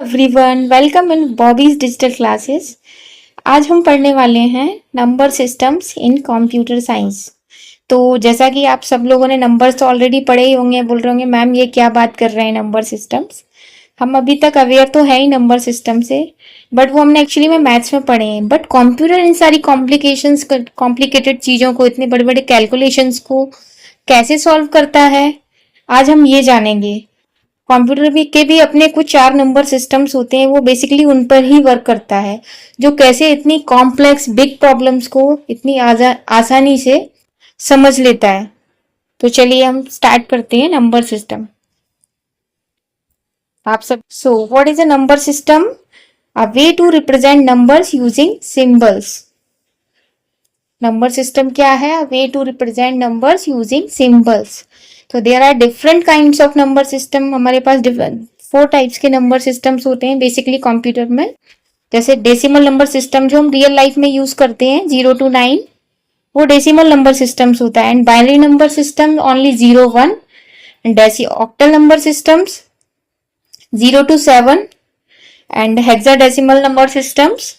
Everyone, welcome in Bobby's digital classes. आज हम पढ़ने वाले हैं number systems in computer science. तो जैसा कि आप सब लोगों ने नंबर्स तो ऑलरेडी पढ़े ही होंगे, बोल रहे होंगे मैम ये क्या बात कर रहे हैं नंबर सिस्टम्स। हम अभी तक अवेयर तो है ही नंबर सिस्टम से, बट वो हमने एक्चुअली में मैथ्स में पढ़े हैं। बट कंप्यूटर इन सारी कॉम्प्लिकेटेड चीज़ों को, इतने बड़े बड़े कैलकुलेशंस को कैसे सॉल्व करता है, आज हम ये जानेंगे। कंप्यूटर के भी अपने कुछ 4 नंबर सिस्टम्स होते हैं, वो बेसिकली उन पर ही वर्क करता है, जो कैसे इतनी कॉम्प्लेक्स बिग प्रॉब्लम्स को इतनी आसानी से समझ लेता है। तो चलिए हम स्टार्ट करते हैं नंबर सिस्टम। आप सब what is a number system? A way to represent numbers using symbols. Number system क्या है? A way to represent numbers using symbols. तो there are different kinds of number system. हमारे पास 4 types के number systems होते हैं basically computer में। जैसे डेसिमल नंबर सिस्टम जो हम रियल लाइफ में यूज करते हैं 0 to 9, वो डेसिमल नंबर सिस्टम्स होता है। And binary number system only 0 1। And octal number systems 0 to 7। And hexadecimal number systems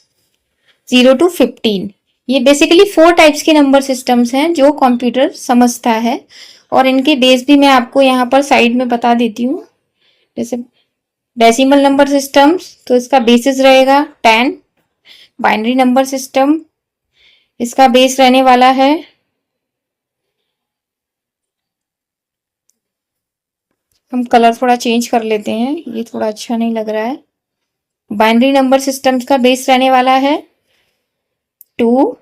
0 to 15। ये बेसिकली 4 टाइप्स के नंबर सिस्टम्स हैं जो कंप्यूटर समझता है, और इनके बेस भी मैं आपको यहाँ पर साइड में बता देती हूँ। जैसे डेसिमल नंबर सिस्टम्स, तो इसका बेसिस रहेगा 10। बाइनरी नंबर सिस्टम, इसका बेस रहने वाला है, हम कलर थोड़ा चेंज कर लेते हैं, ये थोड़ा अच्छा नहीं लग रहा है। बाइनरी नंबर सिस्टम्स का बेस रहने वाला है 2,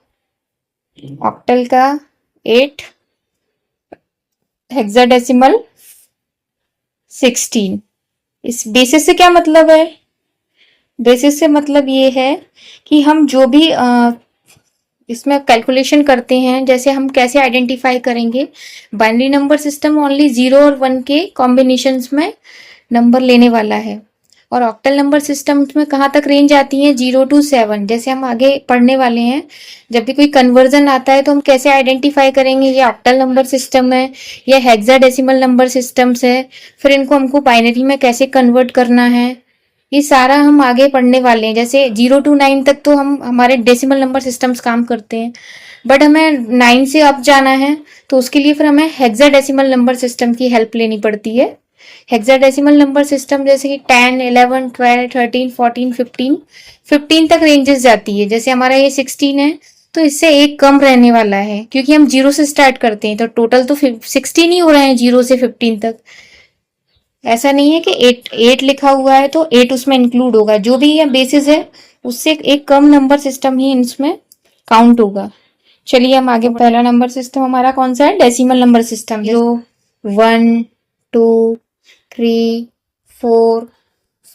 ऑक्टल का 8, हेक्साडेसिमल 16। इस बेसिस से क्या मतलब है? बेसिस से मतलब ये है कि हम जो भी इसमें कैलकुलेशन करते हैं, जैसे हम कैसे आइडेंटिफाई करेंगे। बाइनरी नंबर सिस्टम ओनली 0 और 1 के कॉम्बिनेशंस में नंबर लेने वाला है, और ऑक्टल नंबर सिस्टम में कहाँ तक रेंज आती है? 0 to 7। जैसे हम आगे पढ़ने वाले हैं, जब भी कोई कन्वर्जन आता है तो हम कैसे आइडेंटिफाई करेंगे ये ऑक्टल नंबर सिस्टम है या हेक्साडेसिमल नंबर सिस्टम्स है, फिर इनको हमको बाइनरी में कैसे कन्वर्ट करना है, ये सारा हम आगे पढ़ने वाले हैं। जैसे 0 to 9 तक तो हम हमारे डेसिमल नंबर सिस्टम्स काम करते हैं, बट हमें 9 से अप जाना है तो उसके लिए फिर हमें हेक्साडेसिमल नंबर सिस्टम की हेल्प लेनी पड़ती है। हेक्साडेसिमल नंबर सिस्टम जैसे कि 10, 11, 12, 13, 14, 15 तक रेंजेस जाती है। जैसे हमारा ये 16 है, तो इससे एक कम रहने वाला है, क्योंकि हम 0 से स्टार्ट करते हैं, तो टोटल तो 16 ही हो रहे हैं 0 से 15 तक। ऐसा नहीं है कि 8 लिखा हुआ है तो 8 उसमें इंक्लूड होगा। जो भी ये बेसिस है उससे एक कम नंबर सिस्टम ही इसमें काउंट होगा। चलिए हम आगे। पहला नंबर सिस्टम हमारा कौन सा है? डेसिमल नंबर सिस्टम, जो 1 2 3 4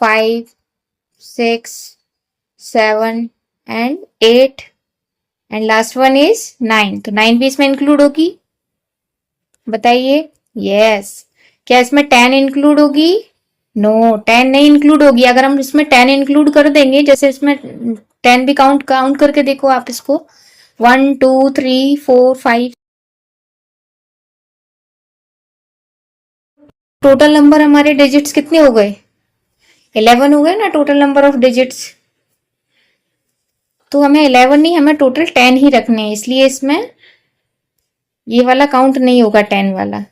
5 6 7 and 8 and last one is 9। तो 9 भी इसमें इंक्लूड होगी, बताइए। यस। क्या इसमें 10 इंक्लूड होगी? नो, 10 नहीं इंक्लूड होगी। अगर हम इसमें 10 इंक्लूड कर देंगे, जैसे इसमें 10 भी काउंट करके देखो आप इसको, 1 2 3 4 5, टोटल नंबर हमारे डिजिट्स कितने हो गए? 11 हो गए ना टोटल नंबर ऑफ डिजिट्स। तो हमें 11 नहीं, हमें टोटल 10 ही रखने हैं, इसलिए इसमें ये वाला काउंट नहीं होगा, 10 वाला।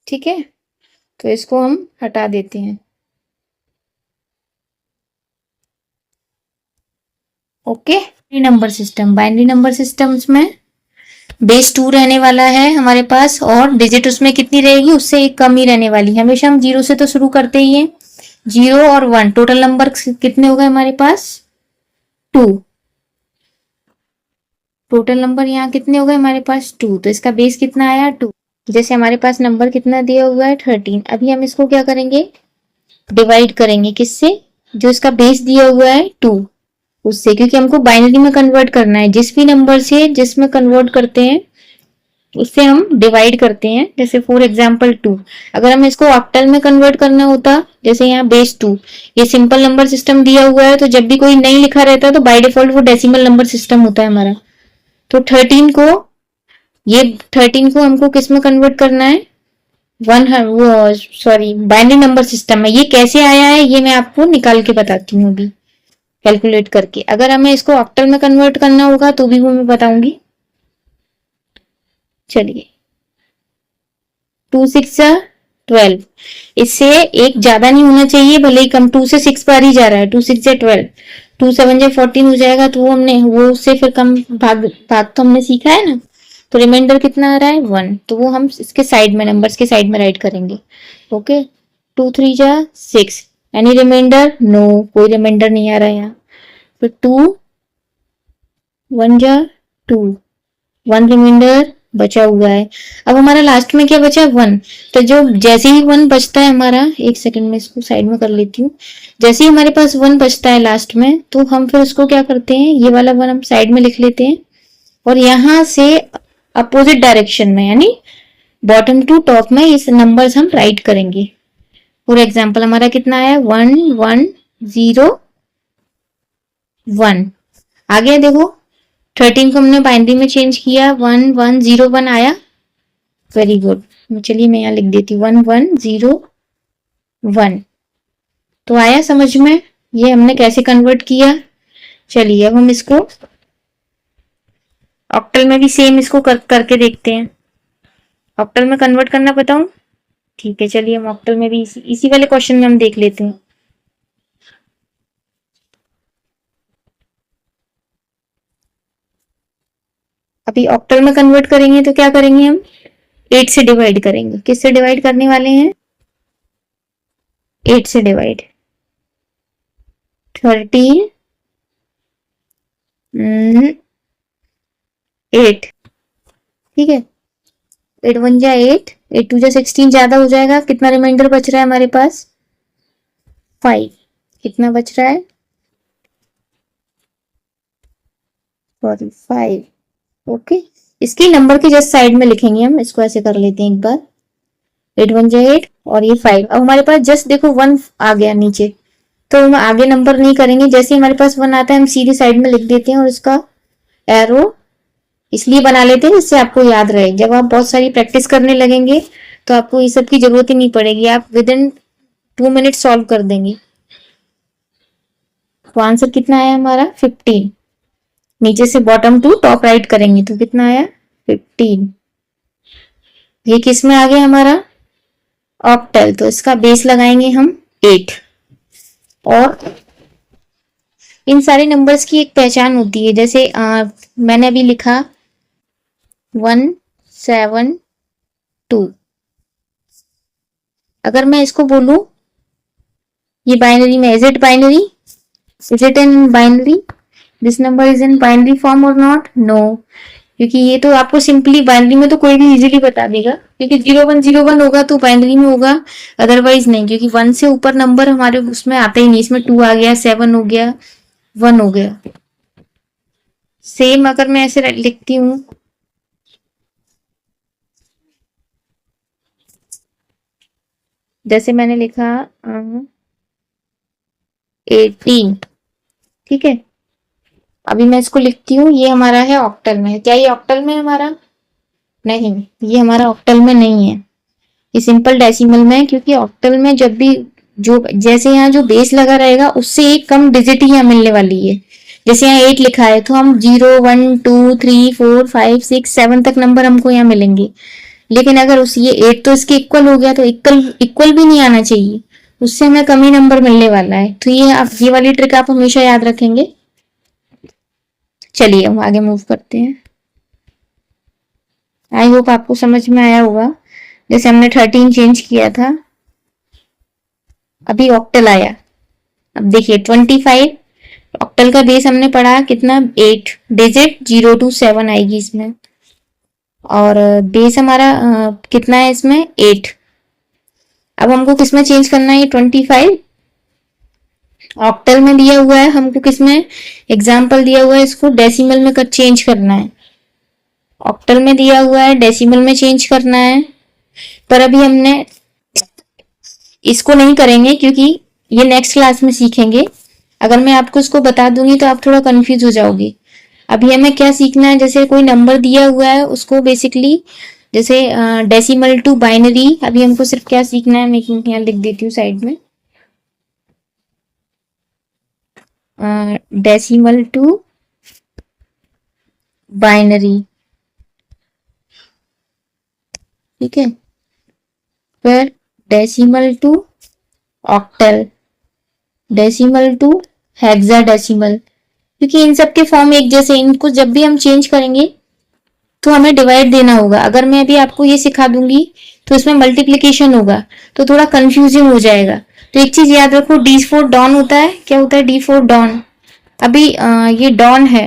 ठीक है, तो इसको हम हटा देते हैं। Okay. Number system, binary number systems में बेस 2 रहने वाला है हमारे पास, और डिजिट उसमें कितनी रहेगी? उससे एक कम ही रहने वाली। हमेशा हम 0 से तो शुरू करते ही हैं, 0 और 1। टोटल नंबर कितने हो गए हमारे पास? 2। टोटल नंबर यहाँ कितने हो गए हमारे पास? 2। तो इसका बेस कितना आया? 2। जैसे हमारे पास नंबर कितना दिया हुआ है? 13। अभी हम इसको क्या करेंगे? डिवाइड करेंगे। किससे? जो इसका बेस दिया हुआ है 2 उससे, क्योंकि हमको बाइनरी में कन्वर्ट करना है। जिस भी नंबर से जिसमें कन्वर्ट करते हैं उससे हम डिवाइड करते हैं। जैसे फॉर एग्जाम्पल 2, अगर हम इसको ऑक्टल में कन्वर्ट करना होता, जैसे यहाँ बेस 2, ये सिंपल नंबर सिस्टम दिया हुआ है, तो जब भी कोई नहीं लिखा रहता तो बाय डिफॉल्ट वो डेसिमल नंबर सिस्टम होता है हमारा। तो 13 को हमको किस में कन्वर्ट करना है? वो सॉरी बाइनरी नंबर सिस्टम है। ये कैसे आया है ये मैं आपको निकाल के बताती हूँ अभी, कैलकुलेट करके। अगर हमें इसको ऑक्टल में कन्वर्ट करना होगा तो भी वो मैं बताऊंगी। चलिए, 2 6 12, इससे एक ज्यादा नहीं होना चाहिए, भले ही कम, 2 से 6 बार ही जा रहा है, 2 6 12, 2 7 14 हो जाएगा, तो वो हमने वो उससे फिर कम भाग भाग तो हमने सीखा है ना। तो रिमाइंडर कितना आ रहा है 1, तो वो हम इसके साइड में, नंबर्स के साइड में राइट करेंगे। ओके, 2 3 जा 6, एनी रिमाइंडर, नो, कोई रिमाइंडर नहीं आ रहा है यहाँ। फिर 2 1 जा 2, 1 रिमाइंडर बचा हुआ है। अब हमारा लास्ट में क्या बचा, 1। तो जो जैसे ही 1 बचता है हमारा, एक सेकंड में इसको साइड में कर लेती हूँ। जैसे ही हमारे पास 1 बचता है लास्ट में, तो हम फिर उसको क्या करते हैं, ये वाला 1 हम साइड में लिख लेते हैं, और यहां से अपोजिट डायरेक्शन में, यानी बॉटम टू टॉप में इस नंबर्स हम राइट करेंगे। फॉर एग्जाम्पल हमारा कितना आया, 1 1 0 1। आगे देखो, 13 को हमने बाइनरी में चेंज किया, 1 1 0 1 आया। Very good. चलिए मैं यहाँ लिख देती हूँ 1 1 0 1। तो आया समझ में ये हमने कैसे कन्वर्ट किया। चलिए अब हम इसको ऑक्टल में भी सेम इसको करके देखते हैं। ऑक्टल में कन्वर्ट करना बताऊं? ठीक है, चलिए हम ऑक्टल में भी इसी वाले क्वेश्चन में हम देख लेते हैं। अभी ऑक्टल में कन्वर्ट करेंगे तो क्या करेंगे, हम 8 से डिवाइड करेंगे। किससे डिवाइड करने वाले हैं, 8 से डिवाइड। 13 8, ठीक है, 8 1 जा 8, 8 2 जा 16, ज्यादा हो जाएगा। कितना रिमाइंडर बच रहा है हमारे पास, 5। कितना बच रहा है, सॉरी 5। ओके, इसकी नंबर के जस्ट साइड में लिखेंगे हम, इसको ऐसे कर लेते हैं एक बार, 8 1 जा 8 और ये 5। अब हमारे पास जस्ट देखो 1 आ गया नीचे, तो हम आगे नंबर नहीं करेंगे। जैसे ही हमारे पास 1 आता है हम सीधी साइड में लिख देते हैं, और इसका एरो इसलिए बना लेते हैं जिससे आपको याद रहे। जब आप बहुत सारी प्रैक्टिस करने लगेंगे तो आपको ये सब की जरूरत ही नहीं पड़ेगी, आप विद इन 2 मिनट सॉल्व कर देंगे। तो आंसर कितना आया हमारा, 15। नीचे से बॉटम टू टॉप राइट करेंगे तो कितना आया, 15। ये किस में आ गया हमारा, ऑक्टल, तो इसका बेस लगाएंगे हम 8। और इन सारे नंबर्स की एक पहचान होती है, जैसे मैंने अभी लिखा 1 7 2। अगर मैं इसको बोलूं ये बाइनरी में, is it binary, is it in binary, this number is in binary form और नॉट, नो, क्योंकि ये तो आपको सिंपली बाइनरी में तो कोई भी इजीली बता देगा, क्योंकि 0101 होगा तो बाइनरी में होगा, अदरवाइज नहीं, क्योंकि 1 से ऊपर नंबर हमारे उसमें आते ही नहीं। इसमें 2 आ गया, 7 हो गया, 1 हो गया। सेम अगर मैं ऐसे लिखती हूँ, जैसे मैंने लिखा 18, ठीक है, अभी मैं इसको लिखती हूँ, ये हमारा है ऑक्टल में। क्या ये ऑक्टल में हमारा, नहीं, ये हमारा ऑक्टल में नहीं है, ये सिंपल डेसिमल में है। क्योंकि ऑक्टल में जब भी जो, जैसे यहाँ जो बेस लगा रहेगा उससे एक कम डिजिट ही यहाँ मिलने वाली है। जैसे यहाँ 8 लिखा है तो हम 0 1 2 3 4 5 6 7 तक नंबर हमको यहाँ मिलेंगे। लेकिन अगर उस ये 8 तो इसके इक्वल हो गया, तो इक्वल भी नहीं आना चाहिए, उससे हमें कम ही नंबर मिलने वाला है। तो ये आप, ये वाली ट्रिक आप हमेशा याद रखेंगे। चलिए हम आगे मूव करते हैं। आई होप आपको समझ में आया होगा। जैसे हमने 13 चेंज किया था, अभी ऑक्टल आया। अब देखिए 25, ऑक्टल का बेस हमने पढ़ा कितना, 8 डिजिट, 0 to 7 आएगी इसमें, और बेस हमारा कितना है इसमें, 8। अब हमको किसमें चेंज करना है, 25 ऑक्टल में दिया हुआ है, हमको किसमें, एग्जाम्पल दिया हुआ है, इसको डेसिमल में चेंज करना है। ऑक्टल में दिया हुआ है, डेसिमल में चेंज करना है। पर अभी हमने इसको नहीं करेंगे क्योंकि ये नेक्स्ट क्लास में सीखेंगे। अगर मैं आपको इसको बता दूंगी तो आप थोड़ा कंफ्यूज हो जाओगे। अभी हमें क्या सीखना है, जैसे कोई नंबर दिया हुआ है उसको बेसिकली जैसे डेसिमल टू बाइनरी, अभी हमको सिर्फ क्या सीखना है, मैं यहाँ लिख देती हूँ साइड में, डेसिमल टू बाइनरी, ठीक है। फिर decimal to octal, decimal to hexadecimal, क्योंकि इन सब के फॉर्म एक जैसे, इनको जब भी हम चेंज करेंगे तो हमें डिवाइड देना होगा। अगर मैं अभी आपको ये सिखा दूंगी तो इसमें मल्टीप्लीकेशन होगा तो थोड़ा कंफ्यूजिंग हो जाएगा। तो एक चीज याद रखो, डी फोर डॉन होता है। क्या होता है डी फोर डॉन? अभी ये डॉन है,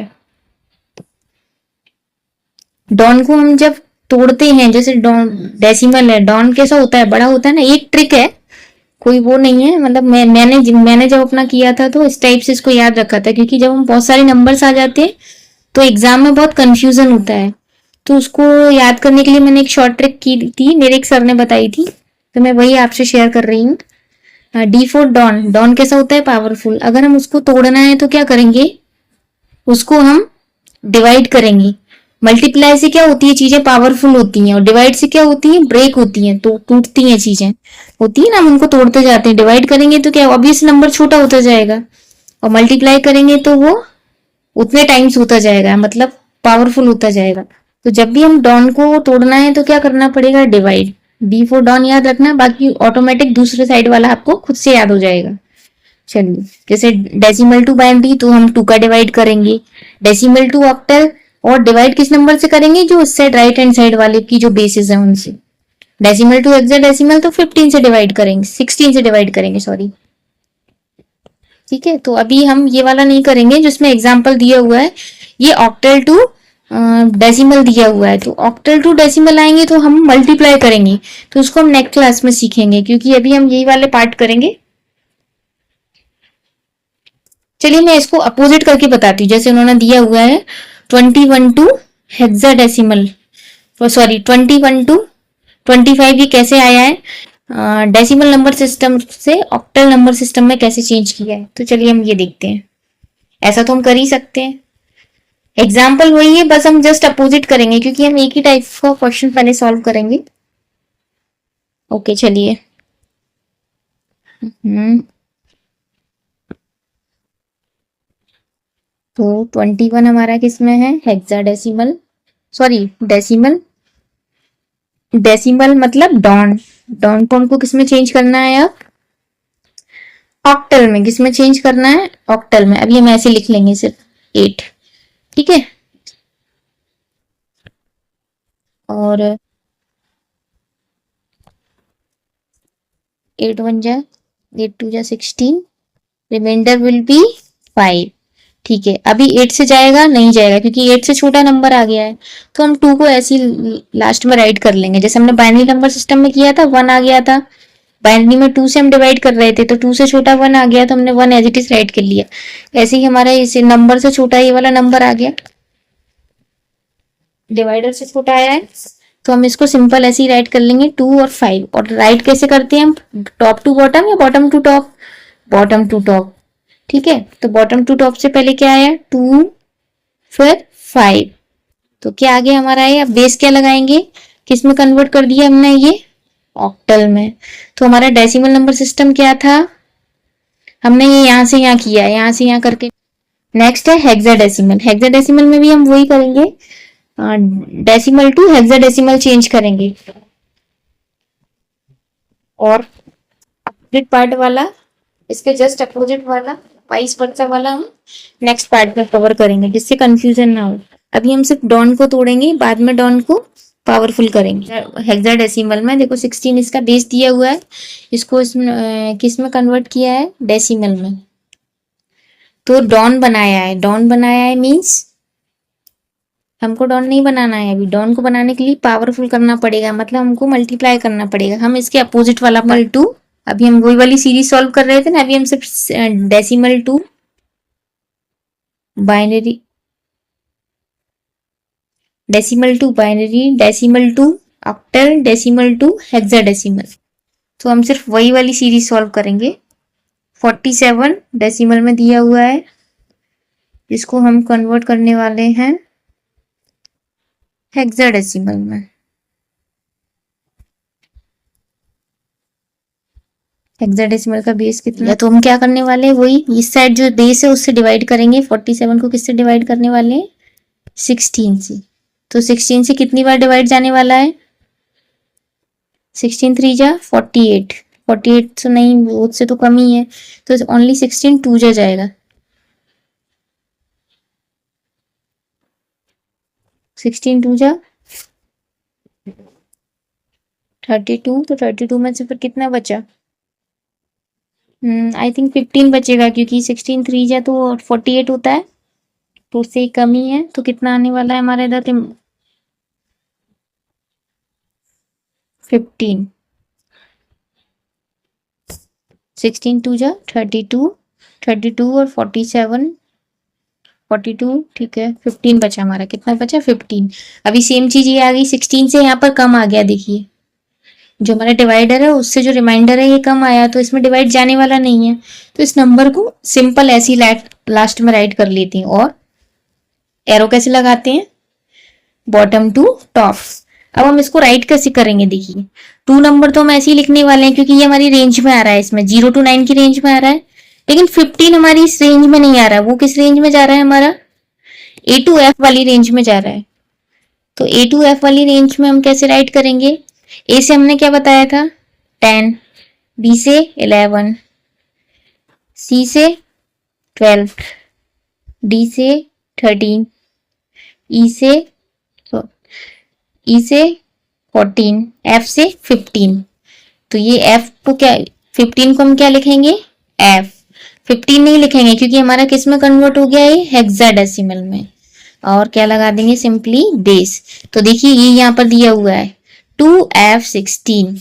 डॉन को हम जब तोड़ते हैं, जैसे डॉन डेसिमल है, डॉन कैसा होता है, बड़ा होता है ना। एक ट्रिक है, कोई वो नहीं है, मतलब मैंने जब अपना किया था तो इस टाइप से इसको याद रखा था, क्योंकि जब हम बहुत सारे नंबर्स आ जाते हैं तो एग्जाम में बहुत कंफ्यूजन होता है। तो उसको याद करने के लिए मैंने एक शॉर्ट ट्रिक की थी, मेरे एक सर ने बताई थी, तो मैं वही आपसे शेयर कर रही हूँ। डी फोर डॉन, डॉन कैसा होता है, पावरफुल। अगर हम उसको तोड़ना है तो क्या करेंगे, उसको हम डिवाइड करेंगे। मल्टीप्लाई से क्या होती है, चीजें पावरफुल होती हैं, और डिवाइड से क्या होती है, ब्रेक होती हैं, तो टूटती हैं चीजें, होती है ना, हम उनको तोड़ते जाते हैं। डिवाइड करेंगे तो क्या, ऑब्वियस नंबर छोटा होता जाएगा, और मल्टीप्लाई करेंगे तो वो उतने टाइम्स होता जाएगा, मतलब पावरफुल होता जाएगा। तो जब भी हम डॉन को तोड़ना है तो क्या करना पड़ेगा, डिवाइड। डी फोर डॉन याद रखना, बाकी ऑटोमेटिक दूसरे साइड वाला आपको खुद से याद हो जाएगा। चलिए, जैसे डेसिमल टू बाइनरी तो हम 2 का डिवाइड करेंगे, डेसिमल टू ऑक्टल, और डिवाइड किस नंबर से करेंगे, जो उस साइड राइट हैंड साइड वाले की जो बेसिस है उनसे। डेसिमल टू हेक्साडेसिमल तो 15 से डिवाइड करेंगे, 16 से डिवाइड करेंगे, सॉरी, ठीक है। तो अभी हम ये वाला नहीं करेंगे जिसमें एग्जाम्पल दिया हुआ है, ये ऑक्टल टू डेसिमल दिया हुआ है। तो ऑक्टल टू डेसिमल आएंगे तो हम मल्टीप्लाई करेंगे, तो उसको हम नेक्स्ट क्लास में सीखेंगे, क्योंकि अभी हम यही वाले पार्ट करेंगे। चलिए मैं इसको अपोजिट करके बताती हूँ, जैसे उन्होंने दिया हुआ है 21 टू हेक्साडेसिमल, सॉरी 21 टू 25, ये कैसे आया है, डेसिमल नंबर सिस्टम से ऑक्टल नंबर सिस्टम में कैसे चेंज किया है। तो चलिए हम ये देखते हैं। ऐसा तो हम कर ही सकते हैं, एग्जाम्पल वही है, बस हम जस्ट अपोजिट करेंगे, क्योंकि हम एक ही टाइप का क्वेश्चन पहले सॉल्व करेंगे। ओके चलिए। तो 21 हमारा किस में है, हेक्साडेसिमल, सॉरी डेसिमल, डेसिमल मतलब डॉन, डॉन को हमको किस में चेंज करना है, अब ऑक्टल में। किस में चेंज करना है, ऑक्टल में। अभी हम ऐसे लिख लेंगे सिर्फ 8, ठीक है। और 8 1 जा 8 2 जा 16, रिमाइंडर विल बी 5, ठीक है। अभी 8 से जाएगा, नहीं जाएगा, क्योंकि 8 से छोटा नंबर आ गया है, तो हम 2 को ऐसे ही लास्ट में राइट कर लेंगे, जैसे हमने बाइनरी नंबर सिस्टम में किया था। 1 आ गया था बाइनरी में, 2 से हम डिवाइड कर रहे थे, तो 2 से छोटा 1 आ गया, तो हमने 1 एज इट इज राइट कर लिया। ऐसे ही हमारा इस नंबर से छोटा ये वाला नंबर आ गया, डिवाइडर से छोटा आया है, तो हम इसको सिंपल ऐसे ही राइट कर लेंगे 2 और 5। और राइट कैसे करते हैं हम, टॉप टू बॉटम या bottom to top, bottom to top, ठीक है। तो बॉटम टू टॉप से पहले क्या आया, 2 फिर 5, तो क्या आ गया हमारा ये। अब बेस क्या लगाएंगे, किस में कन्वर्ट कर दिया हमने, ये ऑक्टल में। तो हमारा डेसिमल नंबर सिस्टम क्या था, हमने ये यहाँ से यहाँ किया, यहाँ से यहाँ करके। नेक्स्ट है हेक्साडेसिमल, हेक्साडेसिमल में भी हम वही करेंगे, डेसिमल टू हेक्साडेसिमल चेंज करेंगे। और अपोजिट पार्ट वाला, इसके जस्ट अपोजिट वाला, वाइस वर्सा वाला हम नेक्स्ट पार्ट में कवर करेंगे, जिससे कंफ्यूजन ना हो। अभी हम सिर्फ डॉन को तोड़ेंगे, बाद में डॉन को पावरफुल करेंगे। हेक्साडेसिमल में देखो 16 इसका बेस दिया हुआ है, इसको इसमें किस में कन्वर्ट किया है, डेसिमल में। तो डॉन बनाया है, डॉन बनाया है मीन्स हमको डॉन नहीं बनाना है। अभी डॉन को बनाने के लिए पावरफुल करना पड़ेगा, मतलब हमको मल्टीप्लाई करना पड़ेगा। हम इसके अपोजिट वाला मल टू, अभी हम वही वाली सीरीज सॉल्व कर रहे थे ना, अभी हम सिर्फ decimal to binary, decimal to binary, decimal to octal, decimal to hexadecimal, तो हम सिर्फ वही वाली सीरीज सॉल्व करेंगे। 47 डेसिमल में दिया हुआ है, जिसको हम कन्वर्ट करने वाले हैं हेक्साडेसिमल में। हेक्साडेसिमल का बेस कितना है, तो हम क्या करने वाले हैं, वही इस साइड जो बेस है उससे डिवाइड करेंगे। 47 को किससे डिवाइड करने वाले हैं, 16 से। तो 16 से कितनी बार डिवाइड जाने वाला है, 16 3 जा 48, 48 तो नहीं, उससे तो कम ही है, तो ओनली 16 2 जा जाएगा, 16 2 जा 32, तो 32 में से फिर कितना बचा, आई थिंक 15 बचेगा, क्योंकि 16 3 जा तो 48 होता है, तो उससे कम ही है, तो कितना आने वाला है हमारे इधर 15, 16 2 जा 32, 32 और 47, 42, ठीक है, 15 बचा हमारा, कितना बचा 15। अभी सेम चीज ये आ गई, 16 से यहाँ पर कम आ गया, देखिए जो हमारा डिवाइडर है उससे जो रिमाइंडर है ये कम आया, तो इसमें डिवाइड जाने वाला नहीं है, तो इस नंबर को सिंपल ऐसे ही लास्ट में राइट कर लेते हैं। और एरो कैसे लगाते हैं, बॉटम टू टॉप। अब हम इसको राइट कैसे करेंगे, देखिए 2 नंबर तो हम ऐसे ही लिखने वाले हैं, क्योंकि ये हमारी रेंज में आ रहा है, इसमें 0 to 9 की रेंज में आ रहा है, लेकिन 15 हमारी इस रेंज में नहीं आ रहा है, वो किस रेंज में जा रहा है, हमारा A to F वाली रेंज में जा रहा है। तो A to F वाली रेंज में हम कैसे राइट करेंगे, A से हमने क्या बताया था 10, B से 11, C से 12, D से 13, E से 14, F से 15। तो ये F को क्या, 15 को हम क्या लिखेंगे, F, 15 नहीं लिखेंगे क्योंकि हमारा किस में कन्वर्ट हो गया है, हेक्साडेसिमल में। और क्या लगा देंगे, सिंपली बेस। तो देखिए ये यहाँ पर दिया हुआ है 2F16,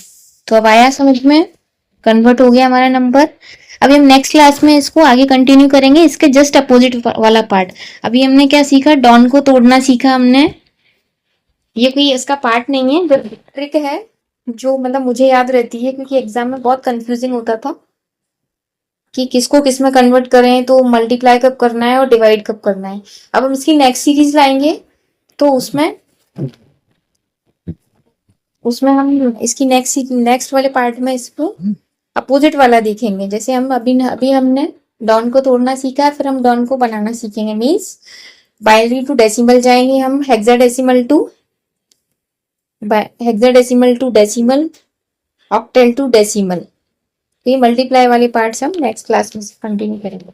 तो अब आया समझ में, कन्वर्ट हो गया हमारा नंबर। अभी हम नेक्स्ट क्लास में इसको आगे कंटिन्यू करेंगे, इसके जस्ट अपोजिट वाला पार्ट। अभी हमने क्या सीखा, डॉन को तोड़ना सीखा हमने, ये कोई इसका पार्ट नहीं है, जो ट्रिक है जो मतलब मुझे याद रहती है, क्योंकि एग्जाम में बहुत कंफ्यूजिंग होता था कि किसको किस में कन्वर्ट करें, तो मल्टीप्लाई कब करना है और डिवाइड कब करना है। अब हम इसकी नेक्स्ट सीरीज लाएंगे, तो उसमें हम इसकी नेक्स्ट वाले पार्ट में इसको अपोजिट वाला देखेंगे। जैसे हम अभी हमने डॉन को तोड़ना सीखा है, फिर हम डॉन को बनाना सीखेंगे, मीन्स बाइनरी टू डेसिमल जाएंगे हम, hexadecimal to decimal, octal to decimal. तो ये मल्टीप्लाई वाले पार्ट्स हम नेक्स्ट क्लास में कंटिन्यू करेंगे।